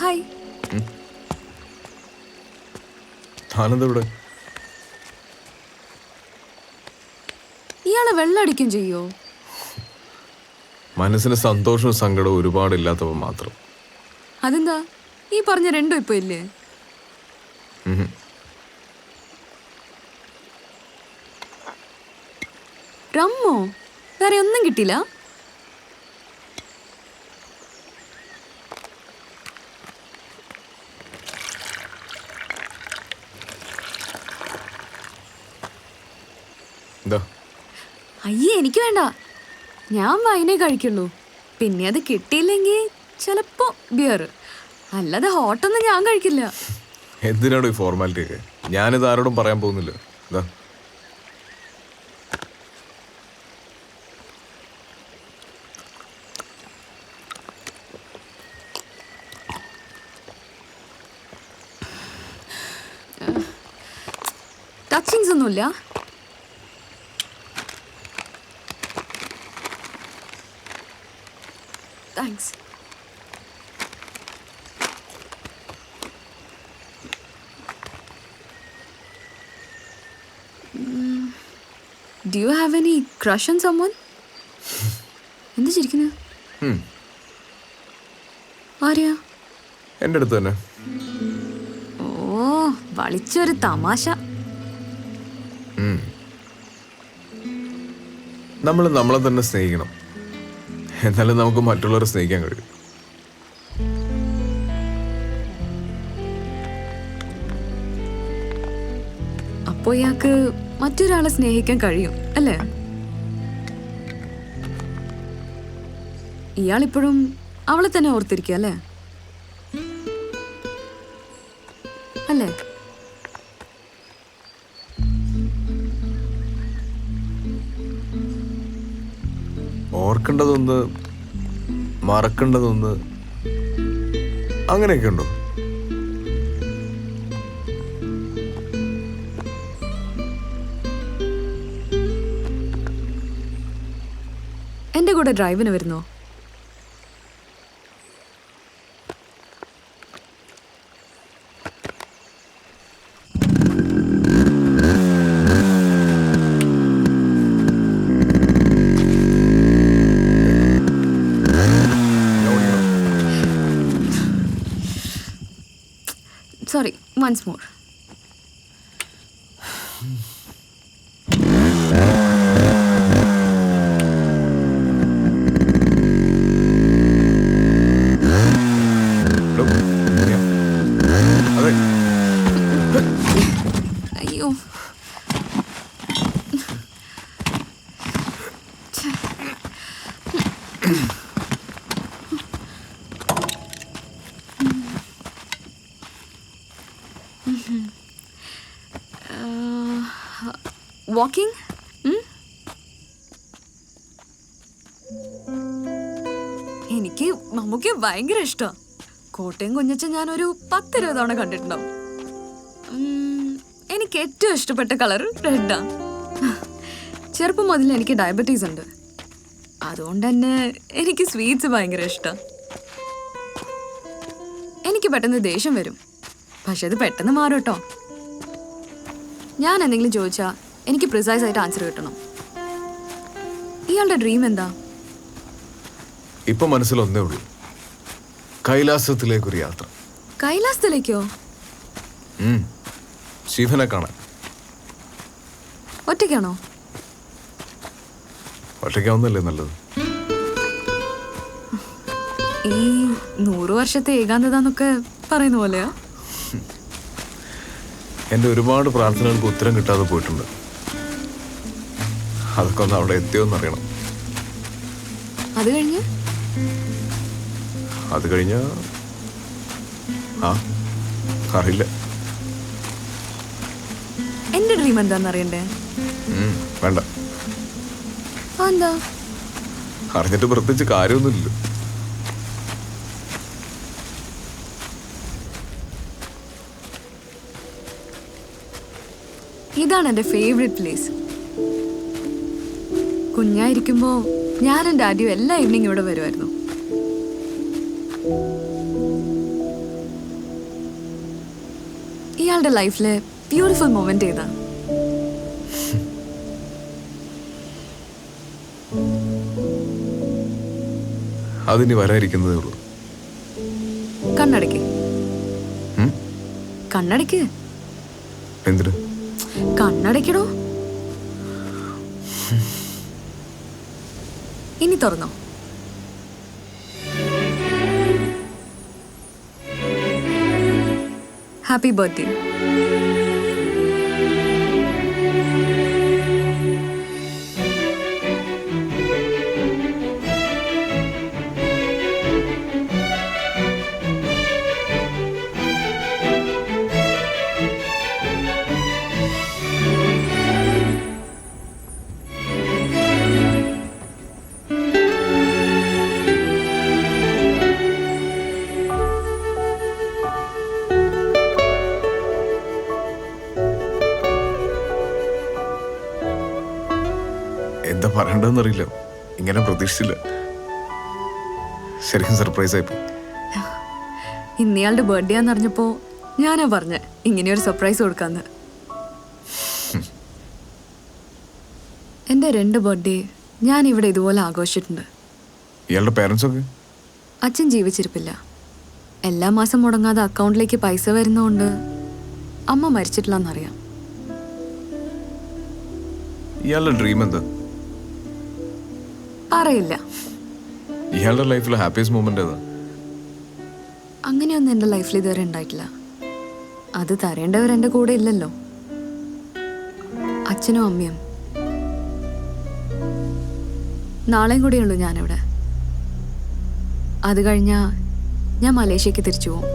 Hi. താനെന്താ ഇവിടെ? ഇയാളെ വെള്ളടിക്കും ചെയ്യോ? മനസ്സിന് സന്തോഷവും സങ്കടവും ഒരുപാടില്ലാത്തപ്പോൾ മാത്രം. അതെന്താ ഈ പറഞ്ഞ രണ്ടും ഇപ്പൊ ഇല്ലേ? റമ്മോ? വേറെ ഒന്നും കിട്ടില്ല? എന്താ? അയ്യേ, എനിക്ക് വേണ്ട. ഞാൻ വൈനേ കഴിക്കുള്ളൂ. പിന്നെ അത് കിട്ടിയില്ലെങ്കിൽ ചിലപ്പോ ബിയർ. അല്ലാതെ ഹോട്ടൊന്നും ഞാൻ കഴിക്കില്ല. എന്തിനാണ് ഈ ഫോർമാലിറ്റി ഒക്കെ? ഞാനിത് ആരോടും പറയാൻ പോകുന്നില്ല. എന്താ? ടച്ചിങ്സ് ഒന്നുമില്ല? Thanks. Do you have any crush on someone? എന്താ ചിരിക്കുന്നത്? ആരെയാ? എൻ്റെ അടുത്ത് തന്നെ. ഓ, വളിച്ചൊരു തമാശ. നമ്മൾ നമ്മളെ തന്നെ സ്നേഹിക്കണം, എന്നാലും നമുക്ക് മറ്റുള്ളവരെ സ്നേഹിക്കാൻ കഴിയും. അപ്പോ ഇയാൾക്ക് മറ്റൊരാളെ സ്നേഹിക്കാൻ കഴിയും അല്ലേ? ഇയാളിപ്പോഴും അവളെ തന്നെ ഓർത്തിരിക്കുക അല്ലേ? അല്ലേ? ഓർക്കേണ്ടതൊന്ന്, മറക്കേണ്ടതൊന്ന്, അങ്ങനെയൊക്കെ ഉണ്ടോ? എന്റെ കൂടെ ഡ്രൈവിന് വരുന്നോ? Sorry, once more. അയ്യോ, വാക്കിംഗ്? എനിക്ക് മമ്മൂക്ക് ഭയങ്കര ഇഷ്ടമാണ്. കോട്ടയം കുഞ്ഞച്ചൻ ഞാനൊരു 10-20 തവണ കണ്ടിട്ടുണ്ടാവും. എനിക്ക് ഏറ്റവും ഇഷ്ടപ്പെട്ട കളർ റെഡാ. ചെറുപ്പം മുതൽ എനിക്ക് ഡയബറ്റീസ് ഉണ്ട്. അതുകൊണ്ട് തന്നെ എനിക്ക് സ്വീറ്റ്സ് ഭയങ്കര ഇഷ്ടം. എനിക്ക് പെട്ടെന്ന് ദേഷ്യം വരും, പക്ഷെ അത് പെട്ടെന്ന് മാറും കേട്ടോ. ഞാൻ എന്തെങ്കിലും ചോദിച്ചാൽ എനിക്ക് പ്രിസൈസ് ആയിട്ട് ആൻസർ കിട്ടണം. ഇയാളുടെ ഡ്രീം എന്താ? ഇപ്പൊ മനസ്സിലൊന്നേ ഉള്ളൂ, കൈലാസത്തിലേക്കൊരു യാത്ര. കൈലാസത്തിലേക്കോ? ശിവനെ കാണാൻ. ഒറ്റയ്ക്കാണോ? ഒറ്റയ്ക്കാവുന്നല്ലേ നല്ലത്. ഈ 100 വർഷത്തെ ഏകാന്തത എന്നൊക്കെ പറയുന്ന പോലെയാ? എൻ്റെ ഒരുപാട് പ്രാർത്ഥനകൾക്ക് ഉത്തരം കിട്ടാതെ പോയിട്ടുണ്ട്. അതൊക്കെ ഒന്ന് അവിടെ എത്തിയോന്നറിയണം. അത് കഴിഞ്ഞ അറിയില്ല. എന്റെ ഡ്രീം എന്താന്ന് അറിയണ്ടേ? വേണ്ട. എന്താ? അറിഞ്ഞിട്ട് പ്രത്യേകിച്ച് കാര്യമൊന്നുമില്ലല്ലോ. ഇതാണ് എൻ്റെ ഫേവറേറ്റ് പ്ലേസ്. കുഞ്ഞായിരിക്കുമ്പോൾ ഞാനും ഡാഡിയും എല്ലാ ഈവനിങ് ഇവിടെ വരുമായിരുന്നു. ഇയാളുടെ ലൈഫിലെ ബ്യൂട്ടിഫുൾ മൊമെന്റ് ഏതാ? അതിനി വരാതിരിക്കുന്നതേ ഉള്ളൂ. കണ്ണടയ്ക്ക്. കണ്ണടയ്ക്ക്. എന്തിന്? കണ്ണടയ്ക്കടോ. ഇനി തുറന്നോ. Happy birthday. എന്താ പറയണ്ടെന്നറിയില്ല. ഇങ്ങനെ പ്രതീക്ഷിച്ചില്ല. ശരിക്കും സർപ്രൈസ് ആയിപ്പോ. ഇന്നയാളുടെ ബർത്ത്ഡേ ആന്ന് അറിഞ്ഞപ്പോ ഞാനാ പറഞ്ഞ ഇങ്ങനെയൊരു സർപ്രൈസ് കൊടുക്കാന്ന്. എൻ്റെ 2 ബർത്ത്ഡേ ഞാൻ ഇവിടെ ഇതുപോലെ ആഘോഷിച്ചിട്ടുണ്ട്. ഇയാളുടെ പേരൻസ് ഒക്കെ? അച്ഛൻ ജീവിച്ചിരിപ്പില്ല. എല്ലാ മാസം മുടങ്ങാതെ അക്കൗണ്ടിലേക്ക് പൈസ വരുന്നതുകൊണ്ട് അമ്മ മരിച്ചിട്ടില്ലെന്നറിയാം. ഇയാളുടെ ഡ്രീം എന്താ? പറയില്ല. ഇയാളുടെ ലൈഫിലെ ഹാപ്പിയസ്റ്റ് മൊമെന്റ് ഏതാ? അങ്ങനെയൊന്നും എൻ്റെ ലൈഫിൽ ഇതുവരെ ഉണ്ടായിട്ടില്ല. അത് തരേണ്ടവർ എൻ്റെ കൂടെ ഇല്ലല്ലോ. അച്ഛനും അമ്മയും. നാളെയും കൂടെയുള്ളൂ ഞാനിവിടെ. അത് കഴിഞ്ഞാൽ ഞാൻ മലേഷ്യക്ക് തിരിച്ചു പോകും.